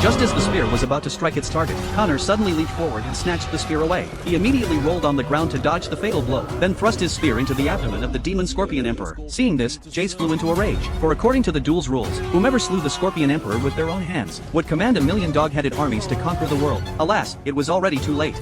Just as the spear was about to strike its target, Connor suddenly leaped forward and snatched the spear away. He immediately rolled on the ground to dodge the fatal blow, then thrust his spear into the abdomen of the demon Scorpion Emperor. Seeing this, Jace flew into a rage, for according to the duel's rules, whomever slew the Scorpion Emperor with their own hands would command 1,000,000 dog-headed armies to conquer the world. Alas, it was already too late.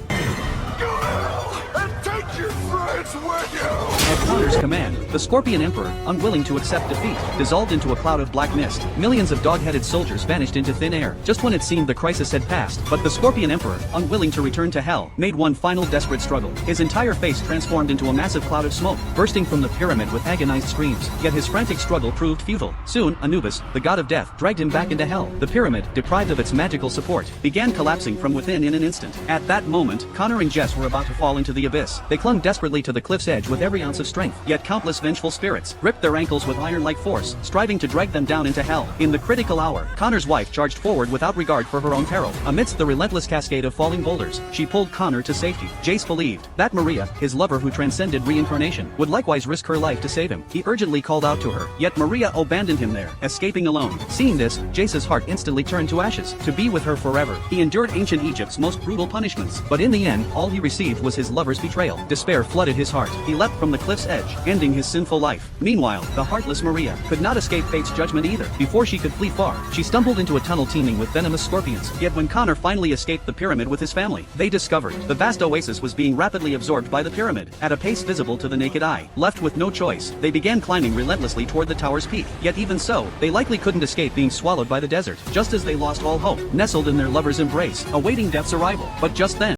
At Connor's command, the Scorpion Emperor, unwilling to accept defeat, dissolved into a cloud of black mist. Millions of dog-headed soldiers vanished into thin air, just when it seemed the crisis had passed. But the Scorpion Emperor, unwilling to return to hell, made one final desperate struggle. His entire face transformed into a massive cloud of smoke, bursting from the pyramid with agonized screams. Yet his frantic struggle proved futile. Soon, Anubis, the god of death, dragged him back into hell. The pyramid, deprived of its magical support, began collapsing from within in an instant. At that moment, Connor and Jess were about to fall into the abyss. They clung desperately to the cliff's edge with every ounce of strength, yet countless vengeful spirits gripped their ankles with iron-like force, striving to drag them down into hell. In the critical hour, Connor's wife charged forward without regard for her own peril. Amidst the relentless cascade of falling boulders, she pulled Connor to safety. Jace believed that Maria, his lover who transcended reincarnation, would likewise risk her life to save him. He urgently called out to her, yet Maria abandoned him there, escaping alone. Seeing this, Jace's heart instantly turned to ashes. To be with her forever, he endured ancient Egypt's most brutal punishments, but in the end, all he received was his lover's betrayal. Despair flooded his heart. He leapt from the cliff's edge, ending his sinful life. Meanwhile, the heartless Maria could not escape fate's judgment either. Before she could flee far, she stumbled into a tunnel teeming with venomous scorpions. Yet when Connor finally escaped the pyramid with his family, they discovered the vast oasis was being rapidly absorbed by the pyramid, at a pace visible to the naked eye. Left with no choice, they began climbing relentlessly toward the tower's peak. Yet even so, they likely couldn't escape being swallowed by the desert, just as they lost all hope, nestled in their lover's embrace, awaiting death's arrival. But just then,